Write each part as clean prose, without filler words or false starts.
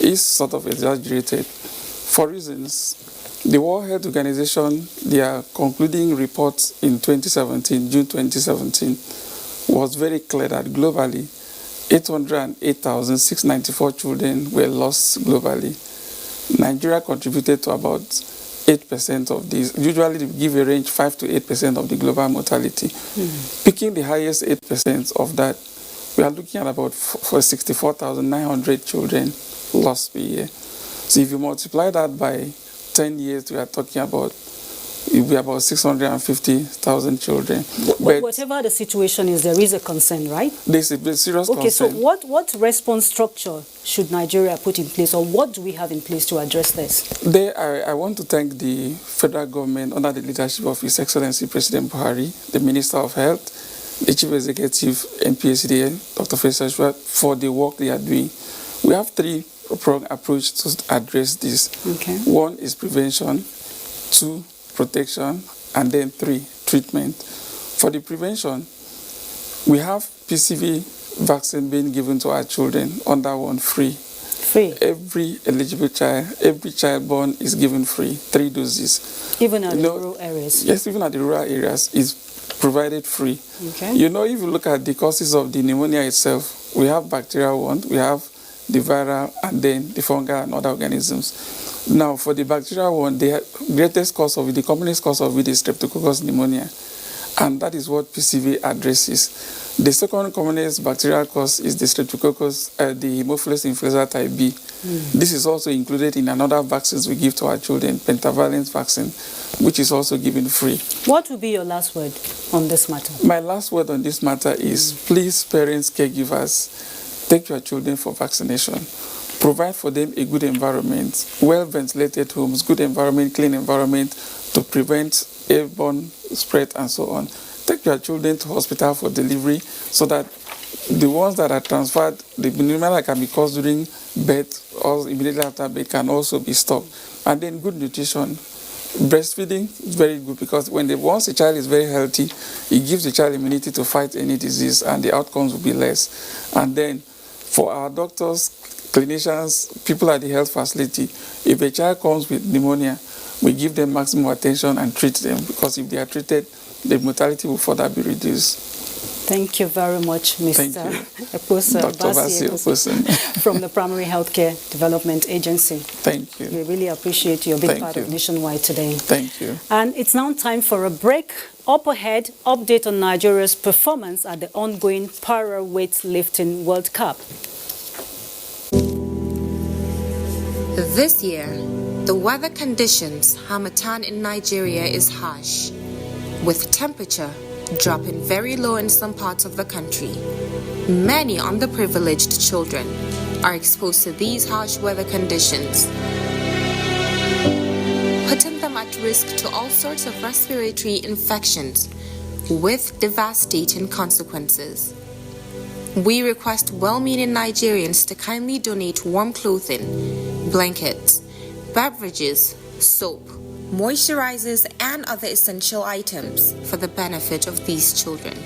is sort of exaggerated for reasons. The World Health Organization, their concluding report in 2017, June 2017, was very clear that globally, 808,694 children were lost globally. Nigeria contributed to about 8% of these. Usually they give a range 5 to 8% of the global mortality. Picking the highest 8% of that, we are looking at about 64,900 children lost per year. So if you multiply that by 10 years, we are talking about, it will be about 650,000 children. But whatever the situation is, there is a concern, right? There's a serious concern. Okay, so what response structure should Nigeria put in place, or what do we have in place to address this? I want to thank the federal government under the leadership of His Excellency President Buhari, the Minister of Health, the Chief Executive NPHDA, Dr. Faisal, for the work they are doing. We have three-pronged approach to address this. Okay. One is prevention, two, protection, and then three, treatment. For the prevention, we have PCV vaccine being given to our children under one free. Free? Every eligible child, every child born is given free, 3 doses. Even at the rural areas? Yes, even at the rural areas is provided free. Okay. You know, if you look at the causes of the pneumonia itself, we have bacterial one, we have the viral, and then the fungal and other organisms. Now, for the bacterial one, the greatest cause of it, the commonest cause of it is Streptococcus pneumonia. And that is what PCV addresses. The second commonest bacterial cause is the Streptococcus, the Haemophilus influenza type B. This is also included in another vaccines we give to our children, pentavalent vaccine, which is also given free. What will be your last word on this matter? My last word on this matter is, please, parents, caregivers, take your children for vaccination. Provide for them a good environment, well-ventilated homes, good environment, clean environment to prevent airborne spread and so on. Take your children to hospital for delivery so that the ones that are transferred, the pneumonia that can be caused during birth or immediately after birth can also be stopped. And then good nutrition. Breastfeeding is very good because once a child is very healthy, it gives the child immunity to fight any disease and the outcomes will be less. And then for our doctors, clinicians, people at the health facility, if a child comes with pneumonia, we give them maximum attention and treat them because if they are treated, the mortality will further be reduced. Thank you very much, Mr. Dr. Basio from the Primary Healthcare Development Agency. Thank you. We really appreciate you being part of Nationwide today. Thank you. And it's now time for a break. Up ahead, update on Nigeria's performance at the ongoing para weightlifting World Cup. This year, the weather conditions Harmattan in Nigeria is harsh, with temperature dropping very low in some parts of the country. Many underprivileged children are exposed to these harsh weather conditions, putting them at risk to all sorts of respiratory infections with devastating consequences. We request well-meaning Nigerians to kindly donate warm clothing, blankets, beverages, soap, moisturizers, and other essential items for the benefit of these children.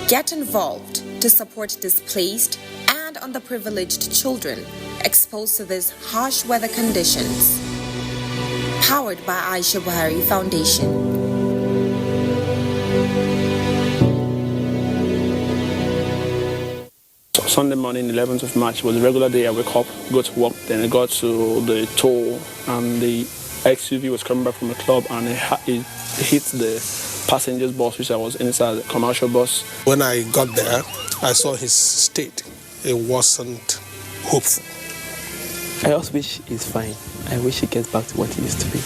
Get involved to support displaced and underprivileged children exposed to these harsh weather conditions. Powered by Aisha Buhari Foundation. Sunday morning, 11th of March, was a regular day. I wake up, go to work, then I got to the toll, and the XUV was coming back from the club, and it hit the passenger's bus, which I was inside, the commercial bus. When I got there, I saw his state. It wasn't hopeful. I also wish he's fine. I wish he gets back to what he used to be.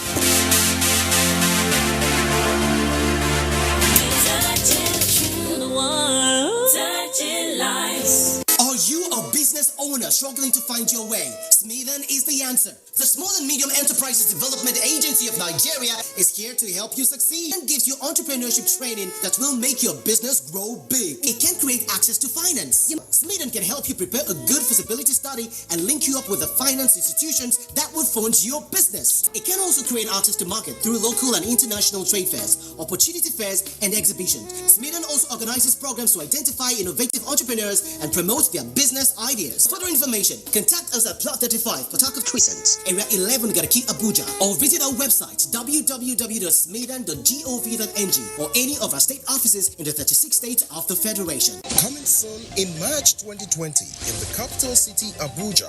Owner struggling to find your way? Smithan is the answer. The Small and Medium Enterprises Development Agency of Nigeria is here to help you succeed and gives you entrepreneurship training that will make your business grow big. It can create access to finance. Smithan can help you prepare a good feasibility study and link you up with the finance institutions that will fund your business. It can also create access to market through local and international trade fairs, opportunity fairs, and exhibitions. Smithan also organizes programs to identify innovative entrepreneurs and promote their business ideas. Further information, contact us at Plot 35, Port Harcourt Crescent, Area 11, Garaki, Abuja, or visit our website www.smedan.gov.ng or any of our state offices in the 36 states of the Federation. Coming soon in March 2020 in the capital city Abuja,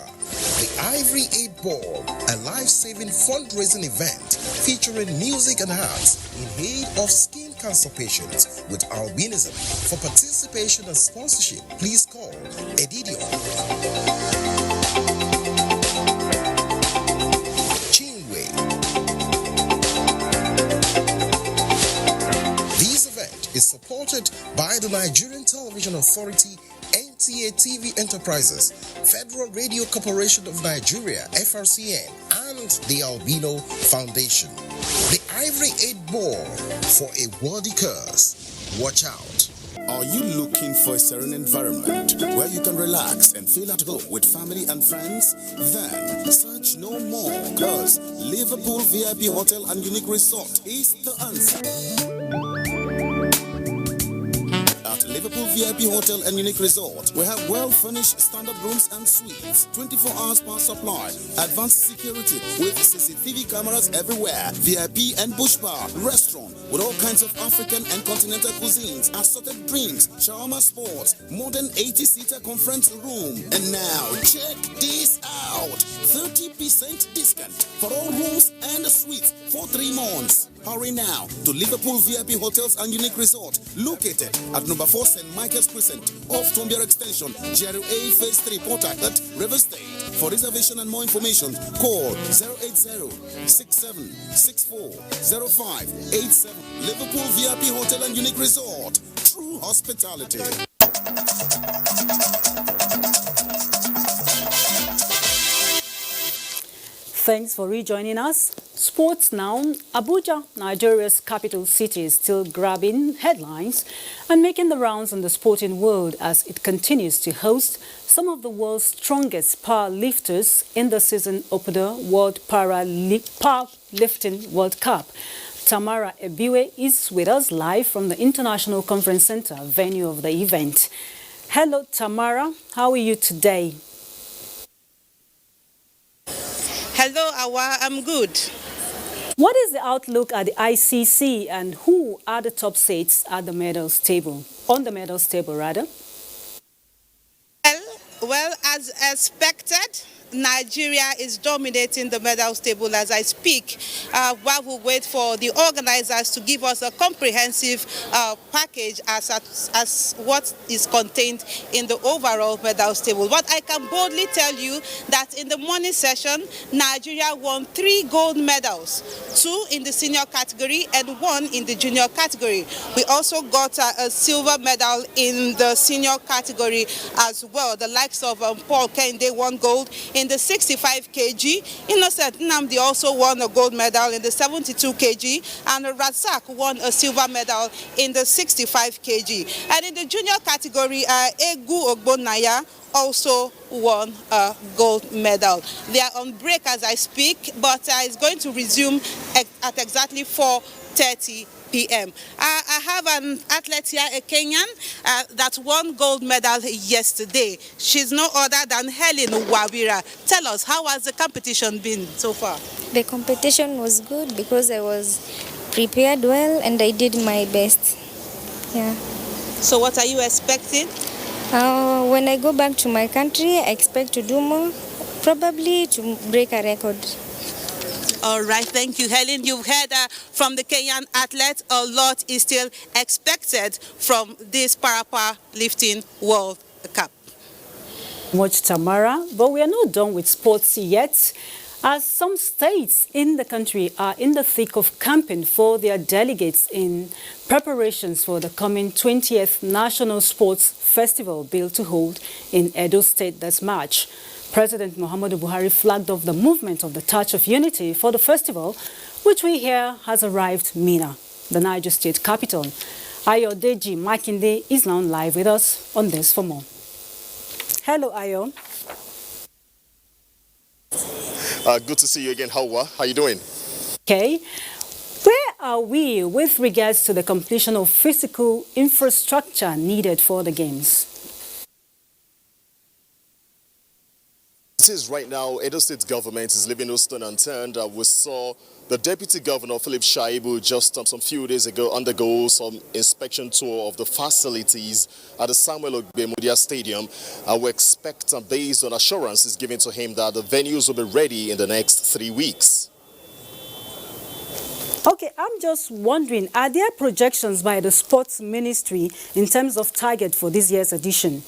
the Ivory 8 Ball, a life-saving fundraising event featuring music and arts in aid of skin cancer patients with albinism. For participation and sponsorship, please call Edidio, Chinwe. This event is supported by the Nigerian Television Authority, NTA TV Enterprises, Federal Radio Corporation of Nigeria, FRCN, and the Albino Foundation. The Ivory 8 Ball for a worthy cause. Watch out. Are you looking for a serene environment where you can relax and feel at home with family and friends? Then search no more, because Liverpool VIP Hotel and Unique Resort is the answer. At Liverpool VIP Hotel and Unique Resort, we have well-furnished standard rooms and suites, 24 hours power supply, advanced security with CCTV cameras everywhere, VIP and bush bar, restaurant with all kinds of African and continental cuisines, assorted drinks, shawarma sports, modern 80-seater conference room. And now, check this out, 30% discount for all rooms and suites for 3 months. Hurry now to Liverpool VIP Hotels and Unique Resort, located at number 4 St. Michael's Crescent, off Tombier Extension, GRA Phase 3, Port Harcourt, River State. For reservation and more information, call 080-6764-0587. Liverpool VIP Hotel and Unique Resort. True hospitality. Thanks for rejoining us. Sports now. Abuja, Nigeria's capital city, is still grabbing headlines and making the rounds in the sporting world as it continues to host some of the world's strongest powerlifters in the season opener World Powerlifting World Cup. Tamara Ebiwe is with us live from the International Conference Center, venue of the event. Hello, Tamara. How are you today? Hello, Awa. I'm good. What is the outlook at the ICC, and who are the top seeds at the medals table? On the medals table, rather. Well, as expected, Nigeria is dominating the medals table as I speak, while we wait for the organizers to give us a comprehensive package as what is contained in the overall medals table. But I can boldly tell you that in the morning session, Nigeria won 3 gold medals, 2 in the senior category and 1 in the junior category. We also got a silver medal in the senior category as well. The likes of Paul Kende won gold in the 65 kg. Innocent Nnamdi also won a gold medal in the 72 kg, and Razak won a silver medal in the 65 kg. And in the junior category, Egu Ogbonnaya also won a gold medal. They are on break as I speak, but it's going to resume at exactly 4:30 p.m. I have an athlete here, a Kenyan, that won gold medal yesterday. She's no other than Helen Wawira. Tell us, how has the competition been so far? The competition was good because I was prepared well and I did my best. Yeah. So what are you expecting? When I go back to my country, I expect to do more, probably to break a record. All right, thank you, Helen. You've heard from the Kenyan athlete, a lot is still expected from this Powerlifting World Cup. Much, Tamara, but we are not done with sports yet, as some states in the country are in the thick of camping for their delegates in preparations for the coming 20th National Sports Festival built to hold in Edo State this March. President Muhammadu Buhari flagged off the movement of the Touch of Unity for the festival, which we hear has arrived Minna, the Niger State capital. Ayodeji Makinde is now live with us on this for more. Hello, Ayo. Good to see you again, Hawa. How are you doing? Okay. Where are we with regards to the completion of physical infrastructure needed for the Games? It is right now, Edo State government is leaving no stone unturned. We saw the Deputy Governor, Philip Shaibu, just some few days ago undergo some inspection tour of the facilities at the Samuel Ogbemudia Stadium. We expect, based on assurances given to him, that the venues will be ready in the next 3 weeks. Okay, I'm just wondering, are there projections by the Sports Ministry in terms of target for this year's edition?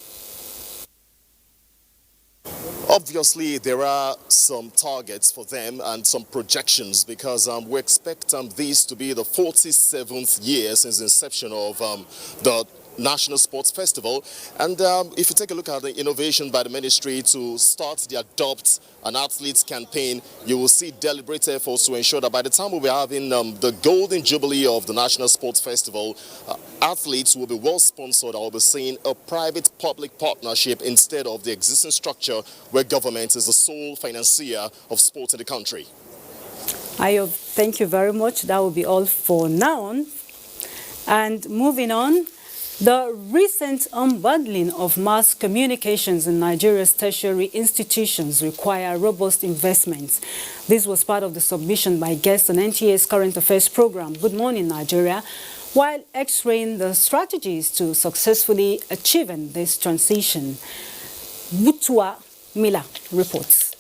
Obviously, there are some targets for them and some projections because we expect this to be the 47th year since the inception of the National Sports Festival. And if you take a look at the innovation by the ministry to start the Adopt an Athletes campaign, you will see deliberate efforts to ensure that by the time we'll be having the Golden Jubilee of the National Sports Festival, athletes will be well sponsored. I will be seeing a private-public partnership instead of the existing structure where government is the sole financier of sport in the country. Ayo, thank you very much. That will be all for now. And moving on, the recent unbundling of mass communications in Nigeria's tertiary institutions require robust investments. This was part of the submission by guests on NTA's Current Affairs program, Good Morning Nigeria, while x-raying the strategies to successfully achieving this transition. Butua Mila reports.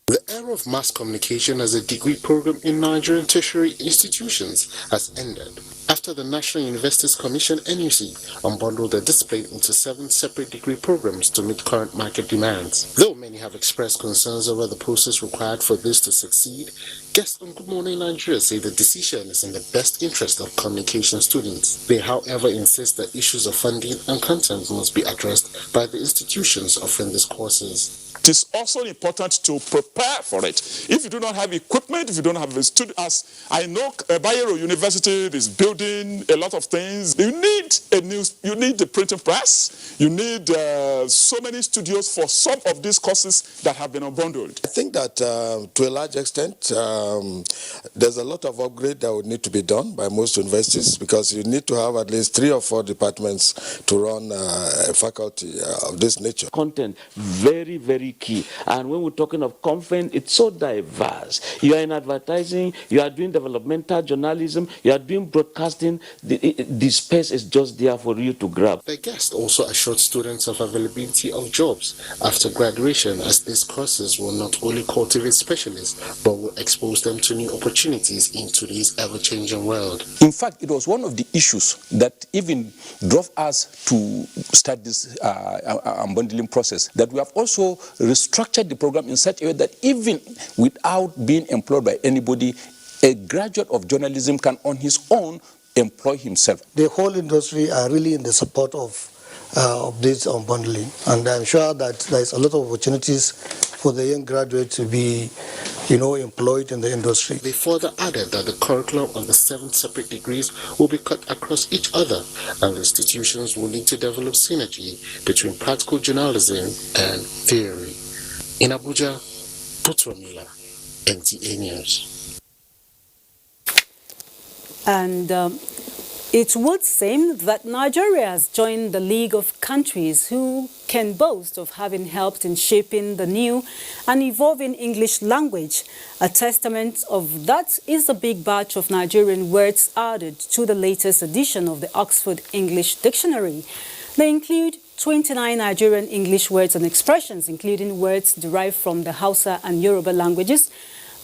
The era of mass communication as a degree program in Nigerian tertiary institutions has ended after the National Universities Commission (NUC) unbundled the discipline into 7 separate degree programs to meet current market demands. Though many have expressed concerns over the process required for this to succeed, guests on Good Morning Nigeria say the decision is in the best interest of communication students. They, however, insist that issues of funding and content must be addressed by the institutions offering these courses. It is also important to prepare for it. If you do not have equipment, if you don't have a studio, as I know Bayero University is building a lot of things, you need the printing press, you need so many studios for some of these courses that have been unbundled. I think that to a large extent, there's a lot of upgrade that would need to be done by most universities because you need to have at least 3 or 4 departments to run a faculty of this nature. Content, very, very key. And when we're talking of content, it's so diverse. You are in advertising, you are doing developmental journalism, you are doing broadcasting. The space is just there for you to grab. The guest also assured students of availability of jobs after graduation, as these courses will not only cultivate specialists, but will expose them to new opportunities in today's ever-changing world. In fact, it was one of the issues that even drove us to start this unbundling process, that we have also restructured the program in such a way that even without being employed by anybody, a graduate of journalism can on his own employ himself. The whole industry are really in the support of this unbundling, and I'm sure that there's a lot of opportunities for the young graduate to be, employed in the industry. They further added that the curriculum of the 7 separate degrees will be cut across each other, and the institutions will need to develop synergy between practical journalism and theory. In Abuja, Putromila, NTA News. And it would seem that Nigeria has joined the league of countries who can boast of having helped in shaping the new and evolving English language. A testament of that is the big batch of Nigerian words added to the latest edition of the Oxford English Dictionary. They include 29 Nigerian English words and expressions, including words derived from the Hausa and Yoruba languages,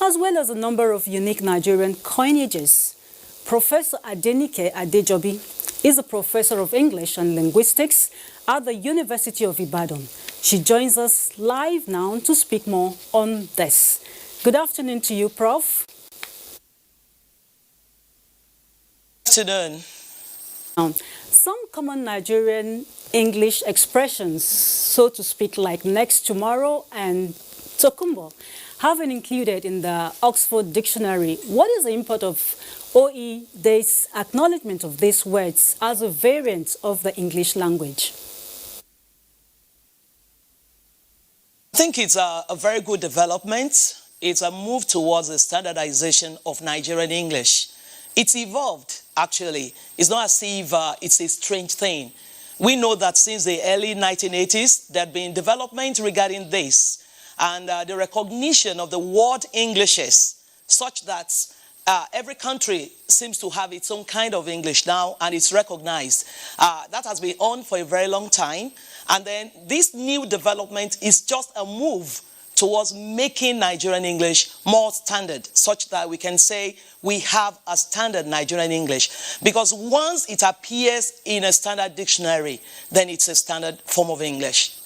as well as a number of unique Nigerian coinages. Professor Adenike Adejobi is a professor of English and linguistics at the University of Ibadan. She joins us live now to speak more on this. Good afternoon to you, Prof. Good afternoon. Some common Nigerian English expressions, so to speak, like next, tomorrow, and tokumbo, have been included in the Oxford Dictionary. What is the import of OED's acknowledgement of these words as a variant of the English language? I think it's a very good development. It's a move towards the standardization of Nigerian English. It's evolved, actually. It's not as if it's a strange thing. We know that since the early 1980s, there had been development regarding this. and the recognition of the word Englishes, such that every country seems to have its own kind of English now, and it's recognized. That has been on for a very long time. And then this new development is just a move towards making Nigerian English more standard, such that we can say we have a standard Nigerian English. Because once it appears in a standard dictionary, then it's a standard form of English.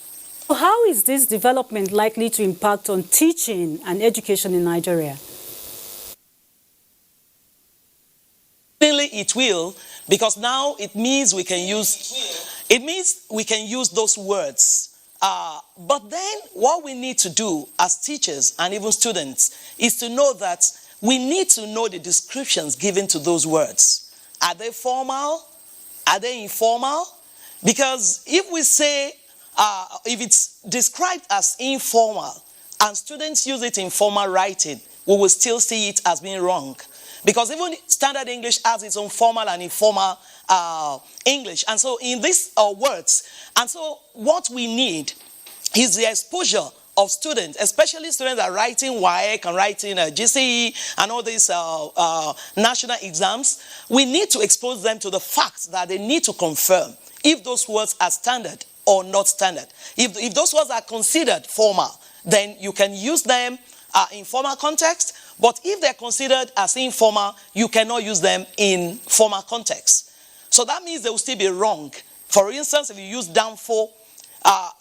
How is this development likely to impact on teaching and education in Nigeria? Certainly it will, because now it means we can use those words. But then what we need to do as teachers and even students is to know that we need to know the descriptions given to those words. Are they formal? Are they informal? Because if we say, if it's described as informal and students use it in formal writing, we will still see it as being wrong. Because even standard English has its own formal and informal English. And so in these words, and so what we need is the exposure of students, especially students that are writing WAEC and writing GCE and all these national exams. We need to expose them to the fact that they need to confirm if those words are standard or not standard. If those words are considered formal, then you can use them in formal context. But if they're considered as informal, you cannot use them in formal context. So that means they will still be wrong. For instance, if you use downfall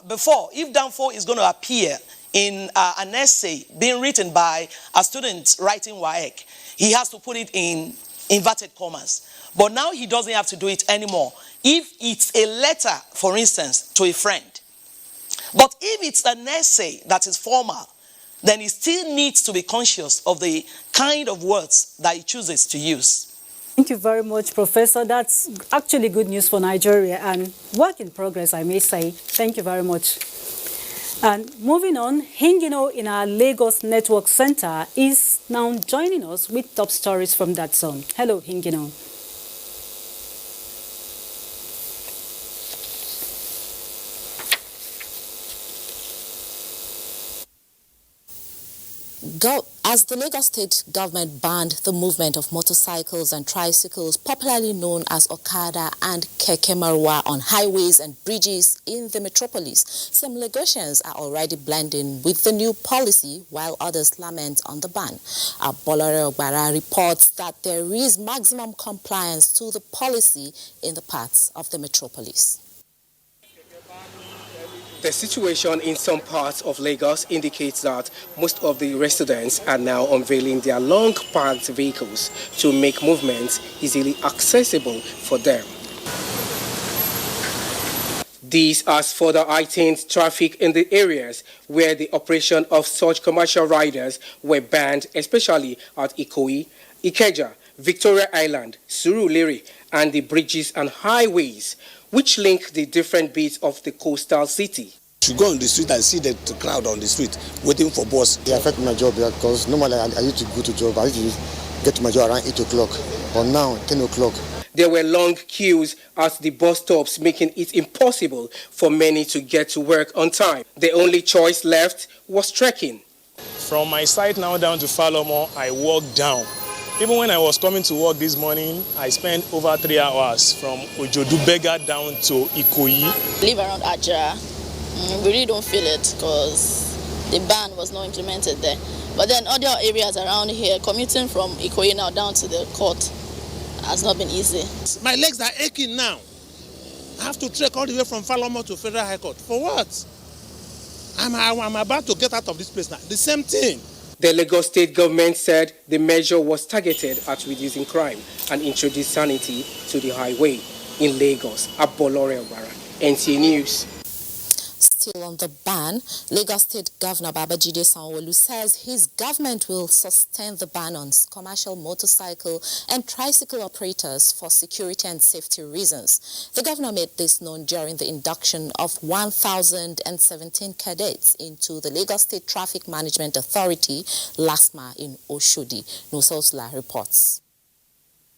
before, if downfall is going to appear in an essay being written by a student writing WAEC, he has to put it in inverted commas. But now he doesn't have to do it anymore. If it's a letter, for instance, to a friend. But if it's an essay that is formal, then he still needs to be conscious of the kind of words that he chooses to use. Thank you very much, Professor. That's actually good news for Nigeria and work in progress, I may say. Thank you very much. And moving on, Hingino in our Lagos Network Center is now joining us with top stories from that zone. Hello, Hingino. As the Lagos State government banned the movement of motorcycles and tricycles, popularly known as Okada and Keke Marwa, on highways and bridges in the metropolis, some Lagosians are already blending with the new policy, while others lament on the ban. Abolore Ogbara reports that there is maximum compliance to the policy in the parts of the metropolis. The situation in some parts of Lagos indicates that most of the residents are now unveiling their long parked vehicles to make movements easily accessible for them. This has further heightened traffic in the areas where the operation of such commercial riders were banned, especially at Ikoyi, Ikeja, Victoria Island, Surulere, and the bridges and highways which link the different bits of the coastal city. To go on the street and see the crowd on the street waiting for bus. It affects my job because normally I used to go to job. I used to get to my job around 8 o'clock, but now 10 o'clock. There were long queues at the bus stops, making it impossible for many to get to work on time. The only choice left was trekking. From my site now down to Falomo, I walked down. Even when I was coming to work this morning, I spent over 3 hours from Ojodubega down to Ikoyi. Live around Ajah. We really don't feel it because the ban was not implemented there. But then other areas around here, commuting from Ikoyi now down to the court has not been easy. My legs are aching now. I have to trek all the way from Falomo to Federal High Court. For what? I'm about to get out of this place now. The same thing. The Lagos State government said the measure was targeted at reducing crime and introduced sanity to the highway. In Lagos, Abolore Ogbara, NTA News. Still on the ban, Lagos State Governor Babajide Sanwo-Olu says his government will sustain the ban on commercial motorcycle and tricycle operators for security and safety reasons. The governor made this known during the induction of 1,017 cadets into the Lagos State Traffic Management Authority, LASMA, in Oshodi. Nusosla reports.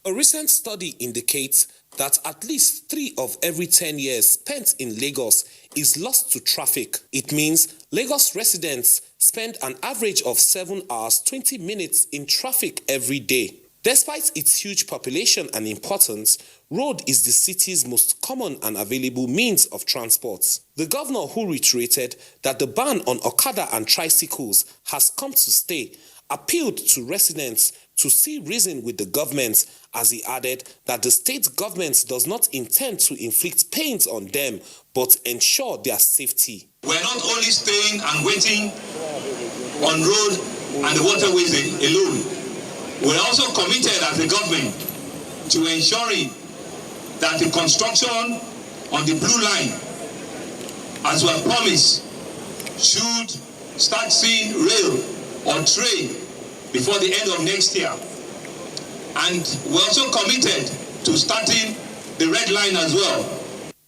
A recent study indicates that at least 3 of every 10 years spent in Lagos is lost to traffic. It means Lagos residents spend an average of 7 hours 20 minutes in traffic every day. Despite its huge population and importance, road is the city's most common and available means of transport. The governor, who reiterated that the ban on Okada and tricycles has come to stay, appealed to residents to see reason with the government, as he added that the state government does not intend to inflict pains on them, but ensure their safety. We're not only staying and waiting on road and the waterways alone. We're also committed as a government to ensuring that the construction on the blue line, as we have promised, should start seeing rail or train before the end of next year. And we're also committed to starting the red line as well.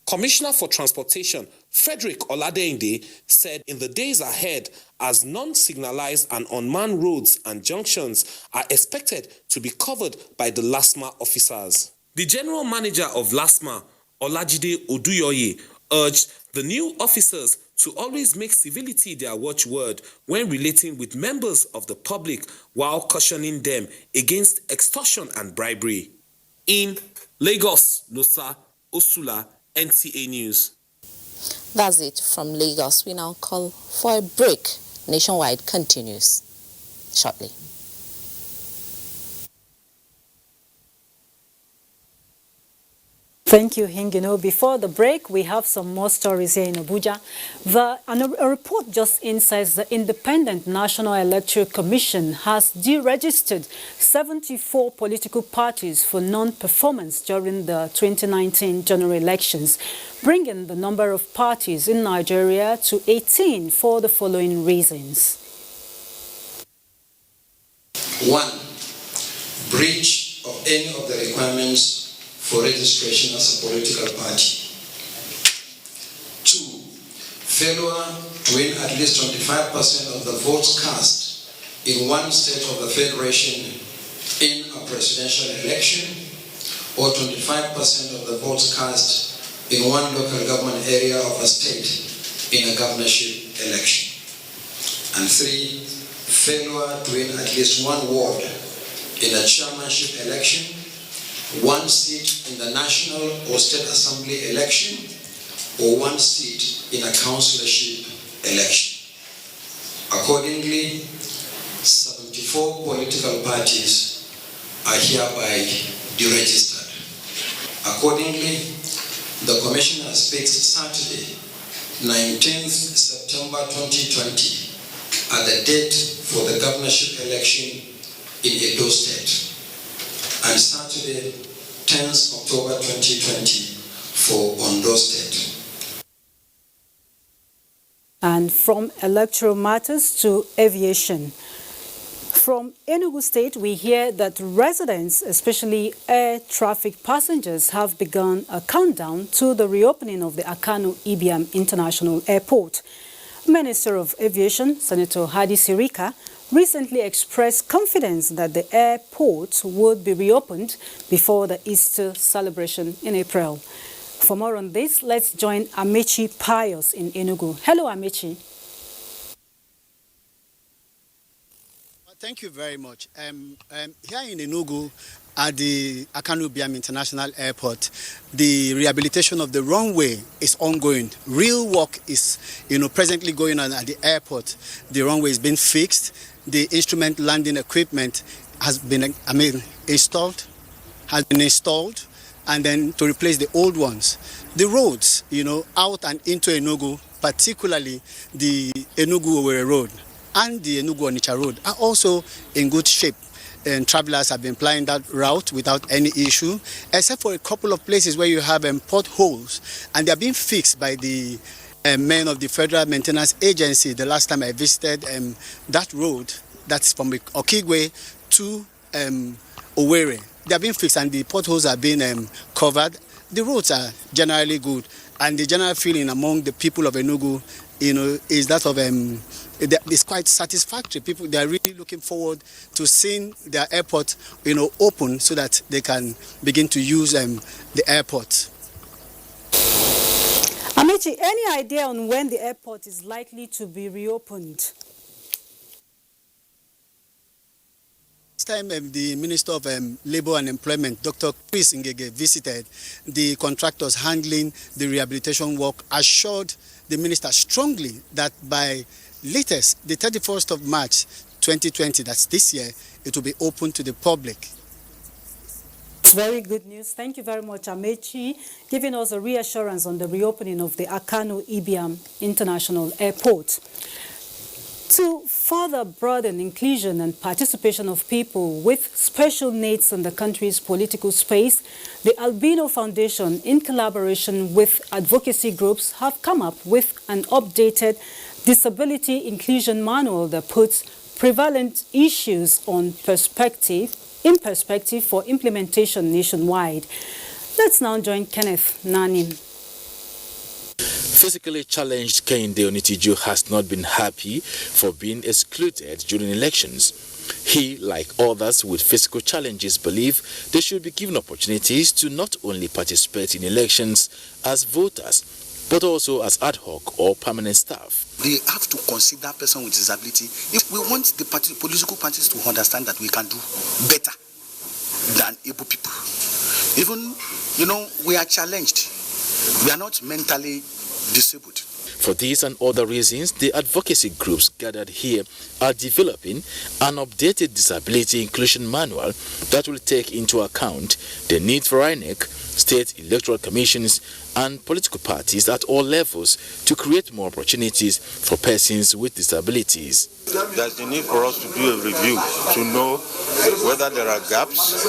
Commissioner for Transportation Frederick Oladeinde said in the days ahead, as non-signalized and unmanned roads and junctions are expected to be covered by the LASMA officers. The general manager of LASMA, Olajide Oduyoye, urged the new officers to always make civility their watchword when relating with members of the public, while cautioning them against extortion and bribery. In Lagos, Nosa Osula, NTA News. That's it from Lagos. We now call for a break. Nationwide continues shortly. Thank you, Hingino. Before the break, we have some more stories here in Abuja. A report just in says the Independent National Electoral Commission has deregistered 74 political parties for non-performance during the 2019 general elections, bringing the number of parties in Nigeria to 18 for the following reasons. 1. Breach of any of the requirements for registration as a political party. 2. Failure to win at least 25% of the votes cast in one state of the federation in a presidential election, or 25% of the votes cast in one local government area of a state in a governorship election. And 3. Failure to win at least one ward in a chairmanship election, one seat in the National or State Assembly election, or one seat in a councillorship election. Accordingly, 74 political parties are hereby deregistered. Accordingly, the Commission has fixed Saturday, 19th September 2020, as the date for the governorship election in Edo State, and Saturday, 10th October 2020 for Ondo State. And from electoral matters to aviation. From Enugu State, we hear that residents, especially air traffic passengers, have begun a countdown to the reopening of the Akanu Ibiam International Airport. Minister of Aviation, Senator Hadi Sirika, recently expressed confidence that the airport would be reopened before the Easter celebration in April. For more on this, let's join Amechi Pius in Enugu. Hello, Amechi. Thank you very much. Here in Enugu, at the Akanu Ibiam International Airport, the rehabilitation of the runway is ongoing. Real work is, presently going on at the airport. The runway is being fixed. The instrument landing equipment has been installed, and then to replace the old ones. The roads, out and into Enugu, particularly the Enugu-Owerri Road and the Enugu-Onitsha Road, are also in good shape. And travelers have been plying that route without any issue, except for a couple of places where you have potholes, and they are being fixed by the men of the Federal Maintenance Agency. The last time I visited that road, that's from Okigwe to Owerri, they are being fixed and the potholes are being covered. The roads are generally good, and the general feeling among the people of Enugu, is that of it's quite satisfactory. People, they are really looking forward to seeing their airport, open so that they can begin to use the airport. Amechi, any idea on when the airport is likely to be reopened? This time, the Minister of Labour and Employment, Dr. Chris Ngege, visited the contractors handling the rehabilitation work, assured the minister strongly that by latest, the 31st of March 2020, that's this year, it will be open to the public. Very good news. Thank you very much, Amechi, giving us a reassurance on the reopening of the Akano Ibiam International Airport. To further broaden inclusion and participation of people with special needs in the country's political space, the Albino Foundation, in collaboration with advocacy groups, have come up with an updated disability inclusion manual that puts prevalent issues in perspective for implementation nationwide. Let's now join Kenneth Nanim. Physically challenged Kehinde Onitiju has not been happy for being excluded during elections. He, like others with physical challenges, believe they should be given opportunities to not only participate in elections as voters, but also as ad hoc or permanent staff. They have to consider person with disability. If we want the political parties to understand that we can do better than able people. Even, we are challenged. We are not mentally disabled. For these and other reasons, the advocacy groups gathered here are developing an updated disability inclusion manual that will take into account the need for INEC, state electoral commissions, and political parties at all levels to create more opportunities for persons with disabilities. There's the need for us to do a review to know whether there are gaps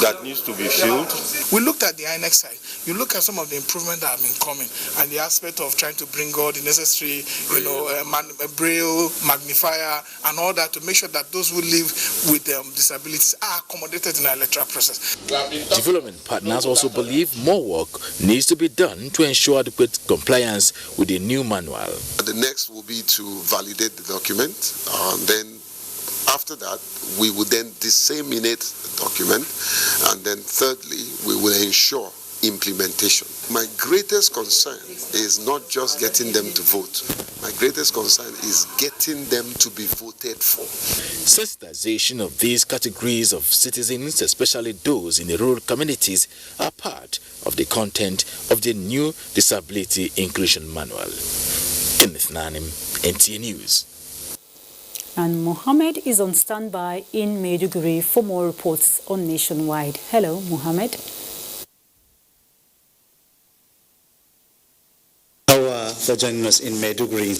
that needs to be filled. We looked at the INEC side. You look at some of the improvements that have been coming and the aspect of trying to bring all the necessary, braille, magnifier, and all that to make sure that those who live with disabilities are accommodated in the electoral process. Development partners also believe more work needs to be done to ensure adequate compliance with the new manual. The next will be to validate the document, and then after that we will then disseminate the document, and then thirdly we will ensure implementation. My greatest concern is not just getting them to vote. My greatest concern is getting them to be voted for. Sensitization of these categories of citizens, especially those in the rural communities, are part of the content of the new Disability Inclusion Manual. Kenneth Nanim, NTA News. And Mohammed is on standby in Maiduguri for more reports on Nationwide. Hello, Mohammed. For joining us in Maiduguri.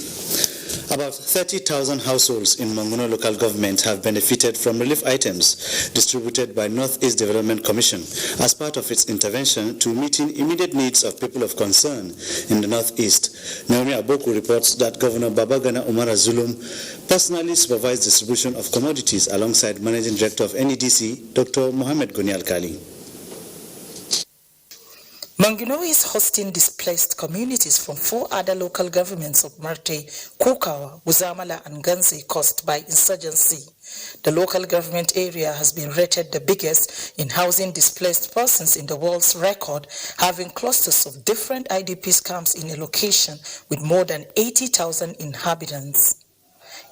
About 30,000 households in Manguno local government have benefited from relief items distributed by Northeast Development Commission as part of its intervention to meeting immediate needs of people of concern in the Northeast. Naomi Aboku reports that Governor Babagana Umara Zulum personally supervised distribution of commodities alongside Managing Director of NEDC, Dr. Mohamed Goni Alkali. Manguno is hosting displaced communities from 4 other local governments of Marte, Kukawa, Buzamala, and Ganzi caused by insurgency. The local government area has been rated the biggest in housing displaced persons in the world's record, having clusters of different IDP camps in a location with more than 80,000 inhabitants.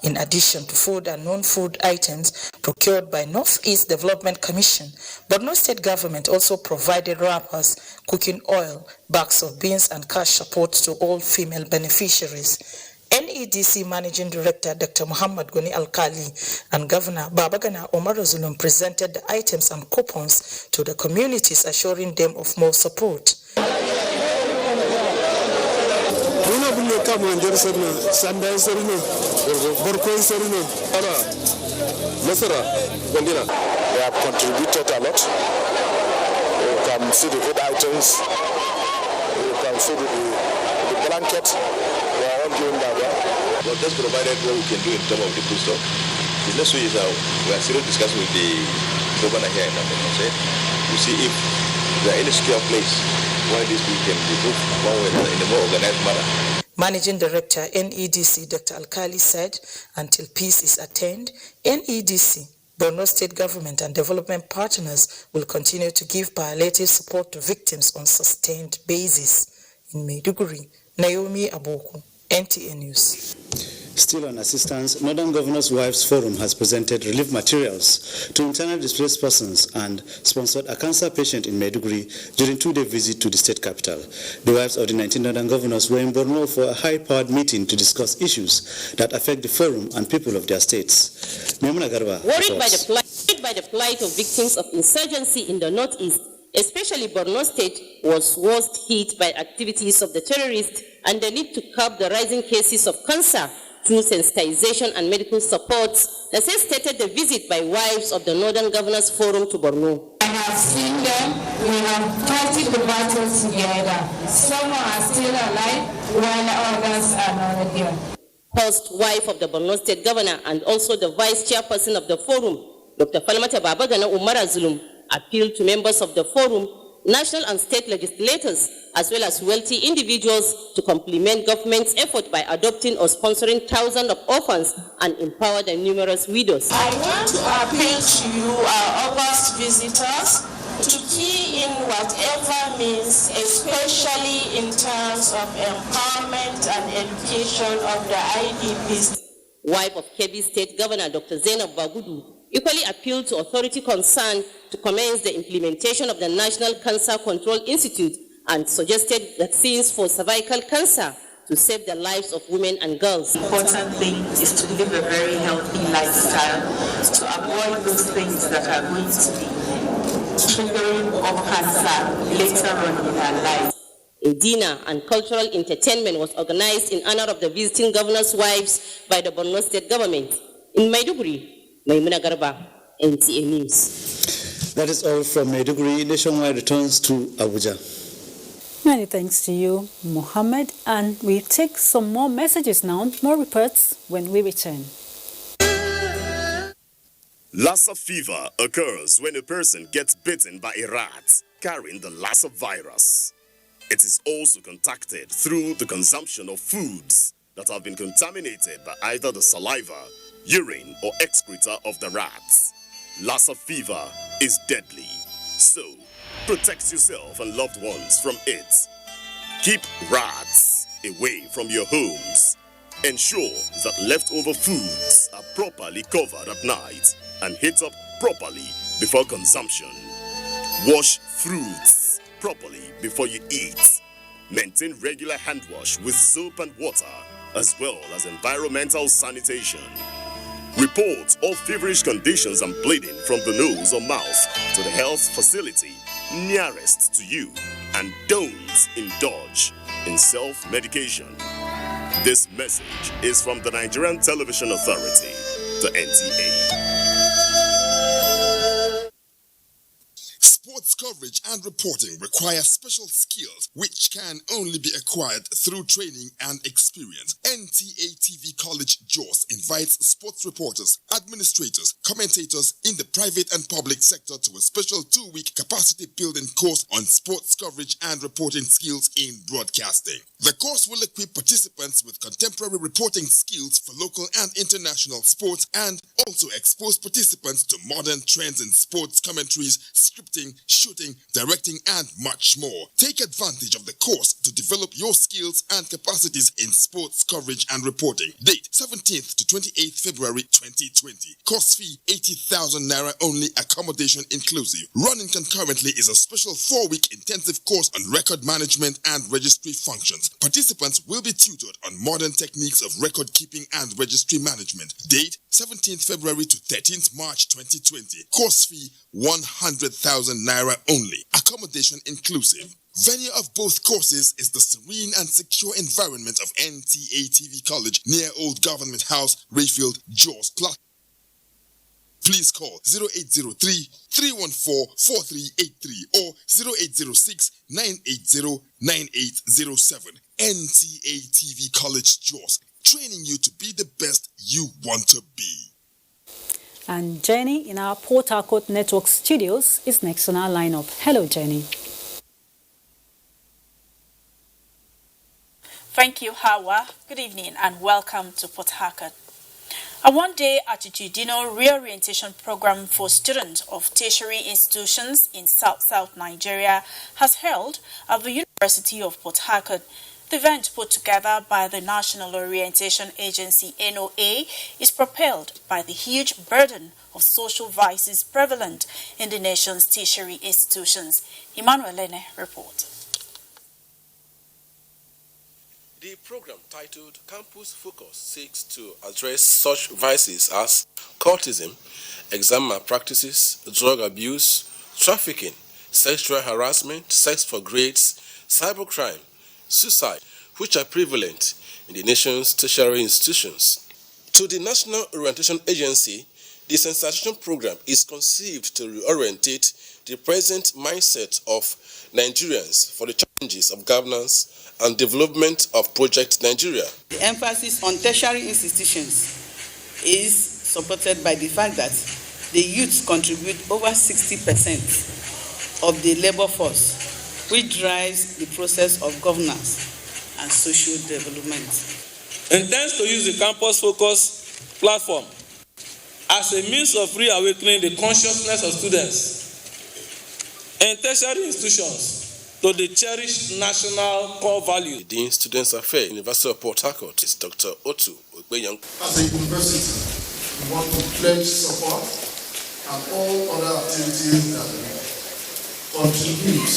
In addition to food and non-food items procured by Northeast Development Commission, Borno State Government also provided wrappers, cooking oil, bags of beans, and cash support to all female beneficiaries. NEDC Managing Director Dr. Muhammad Goni Alkali and Governor Babagana Omar Zulum presented the items and coupons to the communities, assuring them of more support. They have contributed a lot. You can see the food items, you can see the blanket. We are all doing that. But that's provided what we can do in terms of the food stock. The next way is we are still discussing with the governor here in Abuja to see if there are any secure place where these people can be moved one way or another in a more organized manner. Managing Director, NEDC, Dr. Alkali said, until peace is attained, NEDC, Borno State Government and development partners will continue to give palliative support to victims on sustained basis. In Maiduguri, Naomi Aboku, NTA News. Still on assistance, Northern Governors' Wives Forum has presented relief materials to internally displaced persons and sponsored a cancer patient in Maiduguri during a 2-day visit to the state capital. The wives of the 19 Northern Governors were in Borno for a high-powered meeting to discuss issues that affect the forum and people of their states. Worried by the plight of victims of insurgency in the northeast, especially Borno State was worst hit by activities of the terrorists and the need to curb the rising cases of cancer through sensitization and medical support. The state stated the visit by wives of the Northern Governors Forum to Borno. I have seen them. We have fighted the battle together. Some are still alive, while others are not here. First wife of the Borno State Governor and also the Vice Chairperson of the Forum, Dr. Falmata Babagana Umara Zulum, appealed to members of the Forum, national and state legislators, as well as wealthy individuals to complement government's effort by adopting or sponsoring thousands of orphans and empower the numerous widows. I want to appeal to you, our august visitors, to key in whatever means, especially in terms of empowerment and education of the IDPs. Wife of Kebbi State Governor Dr. Zainab Bagudu equally appealed to authority concerned to commence the implementation of the National Cancer Control Institute and suggested vaccines for cervical cancer to save the lives of women and girls. The important thing is to live a very healthy lifestyle, to avoid those things that are going to be triggering of cancer later on in our lives. A dinner and cultural entertainment was organized in honor of the visiting governors' wives by the Borno State government. In Maiduguri, Maimuna Garba, NTA News. That is all from Maiduguri. Nationwide returns to Abuja. Many thanks to you, Mohammed. And we take some more messages now, more reports when we return. Lassa fever occurs when a person gets bitten by a rat carrying the Lassa virus. It is also contacted through the consumption of foods that have been contaminated by either the saliva, urine, or excreta of the rats. Lassa fever is deadly, so protect yourself and loved ones from it. Keep rats away from your homes. Ensure that leftover foods are properly covered at night and heat up properly before consumption. Wash fruits properly before you eat. Maintain regular hand wash with soap and water, as well as environmental sanitation. Report all feverish conditions and bleeding from the nose or mouth to the health facility nearest to you, and don't indulge in self-medication. This message is from the Nigerian Television Authority, the NTA. Sports coverage and reporting require special skills which can only be acquired through training and experience. NTA TV College JOS invites sports reporters, administrators, commentators in the private and public sector to a special 2-week capacity building course on sports coverage and reporting skills in broadcasting. The course will equip participants with contemporary reporting skills for local and international sports and also expose participants to modern trends in sports commentaries, scripting, shooting, directing, and much more. Take advantage of the course to develop your skills and capacities in sports coverage and reporting. Date 17th to 28th February 2020. Course fee 80,000 naira only, accommodation inclusive. Running concurrently is a special 4-week intensive course on record management and registry functions. Participants will be tutored on modern techniques of record keeping and registry management. Date 17th February to 13th March 2020. Course fee 100,000 naira only, accommodation inclusive. Venue of both courses is the serene and secure environment of NTA TV College near Old Government House, Rayfield, Jos. Please call 0803-314-4383 or 0806-980-9807. NTA TV College Jos, training you to be the best you want to be. And Jenny in our Port Harcourt Network studios is next on our lineup. Hello, Jenny. Thank you, Hawa. Good evening and welcome to Port Harcourt. A one-day attitudinal reorientation program for students of tertiary institutions in South Nigeria has held at the University of Port Harcourt. The event, put together by the National Orientation Agency (NOA), is propelled by the huge burden of social vices prevalent in the nation's tertiary institutions. Emmanuel Lene reports. The program, titled Campus Focus, seeks to address such vices as cultism, exam malpractices, drug abuse, trafficking, sexual harassment, sex for grades, cybercrime, suicide, which are prevalent in the nation's tertiary institutions. To the National Orientation Agency, the sensitization program is conceived to reorientate the present mindset of Nigerians for the challenges of governance and development of Project Nigeria. The emphasis on tertiary institutions is supported by the fact that the youth contribute over 60% of the labor force, which drives the process of governance and social development. Intends to use the Campus Focus platform as a means of reawakening the consciousness of students in tertiary institutions to the cherished national core value. The Dean Students Affairs, University of Port Harcourt, is Dr. Otu Ogbeyang. As a university, we want to pledge support and all other activities that contribute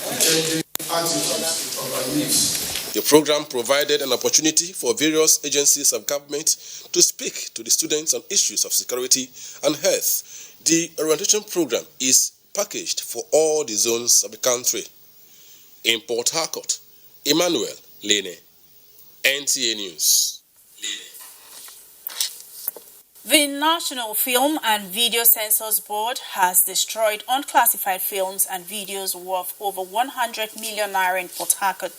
to changing attitudes of our youth. The program provided an opportunity for various agencies of government to speak to the students on issues of security and health. The orientation program is packaged for all the zones of the country. In Port Harcourt, Emmanuel Lene, NTA News. The National Film and Video Censors Board has destroyed unclassified films and videos worth over 100 million naira in Port Harcourt.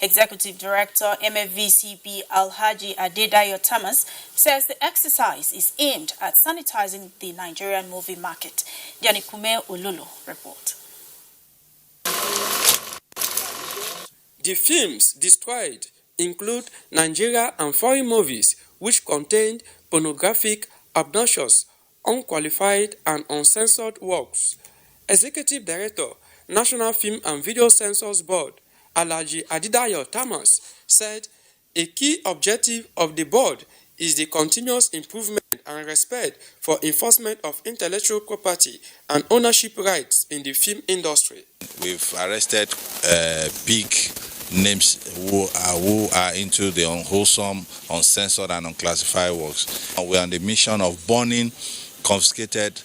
Executive Director MFVCB Alhaji Adedayo Thomas says the exercise is aimed at sanitizing the Nigerian movie market. Yanikume Ololo report. The films destroyed include Nigeria and foreign movies which contained pornographic, obnoxious, unqualified and uncensored works. Executive Director, National Film and Video Censors Board, Alhaji Adedayo Thomas, said a key objective of the board is the continuous improvement and respect for enforcement of intellectual property and ownership rights in the film industry. We've arrested big names who are into the unwholesome, uncensored and unclassified works. We are on the mission of burning confiscated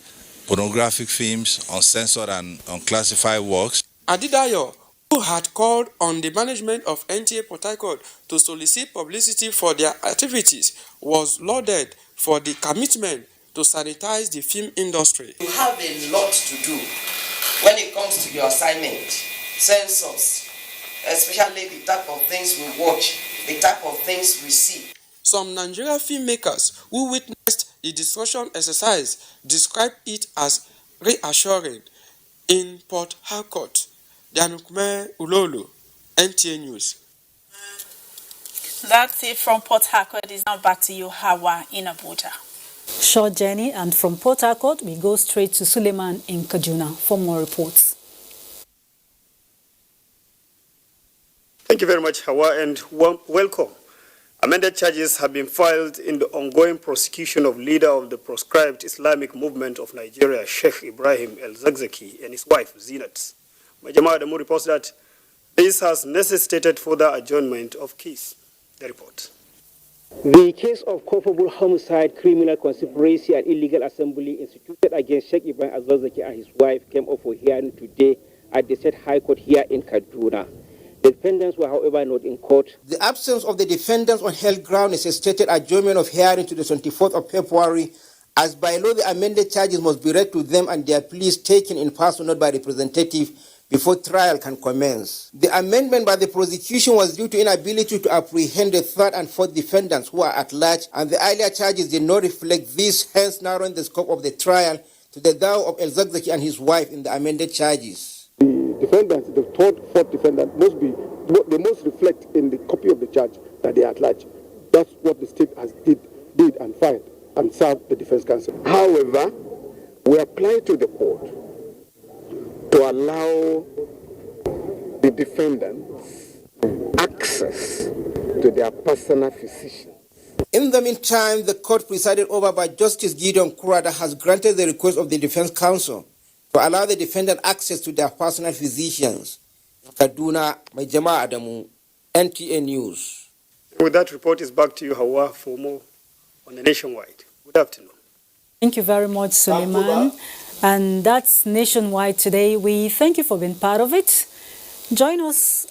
pornographic films, uncensored and unclassified works. Adedayo, who had called on the management of NTA Port Harcourt to solicit publicity for their activities, was lauded for the commitment to sanitize the film industry. You have a lot to do when it comes to your assignment, censors, especially the type of things we watch, the type of things we see. Some Nigerian filmmakers who witnessed the destruction exercise described it as reassuring. In Port Harcourt, Yanukme Ulolo, NTA News. That's it from Port Harcourt. It's now back to you, Hawa, in Abuja. Short journey, and from Port Harcourt, we go straight to Suleiman in Kaduna for more reports. Thank you very much, Hawa, and welcome. Amended charges have been filed in the ongoing prosecution of leader of the proscribed Islamic movement of Nigeria, Sheikh Ibrahim El-Zakzaki, and his wife, Zinat. Majama Adamu reports that this has necessitated further adjournment of case. The report. The case of culpable homicide, criminal conspiracy, and illegal assembly instituted against Sheikh Ibrahim El-Zakzaki and his wife came up for hearing today at the State High Court here in Kaduna. The defendants were, however, not in court. The absence of the defendants on held ground necessitated adjournment of hearing to the 24th of February, as by law the amended charges must be read to them and their pleas taken in person, not by representative, before trial can commence. The amendment by the prosecution was due to inability to apprehend the third and fourth defendants who are at large, and the earlier charges did not reflect this, hence narrowing the scope of the trial to the dawah of El-Zakzaki and his wife in the amended charges. The defendants, the third, fourth defendant, must be they must reflect in the copy of the charge that they are at large. That's what the state has did and filed and served the defense counsel. However, we apply to the court to allow the defendants access to their personal physician. In the meantime, the court presided over by Justice Gideon Kurada has granted the request of the defense counsel to allow the defendant access to their personal physicians. Kaduna, Majama Adamu, NTA News. With that report is back to you, Hawa, for more on the Nationwide. Good afternoon. Thank you very much, Suleiman. And that's Nationwide today. We thank you for being part of it. Join us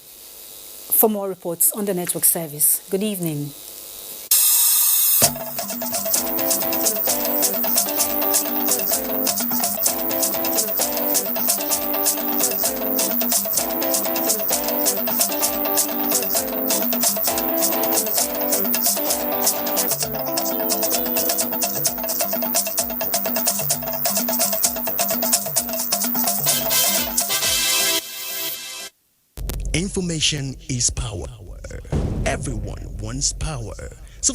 for more reports on the network service. Good evening. Information is power. Everyone wants power. So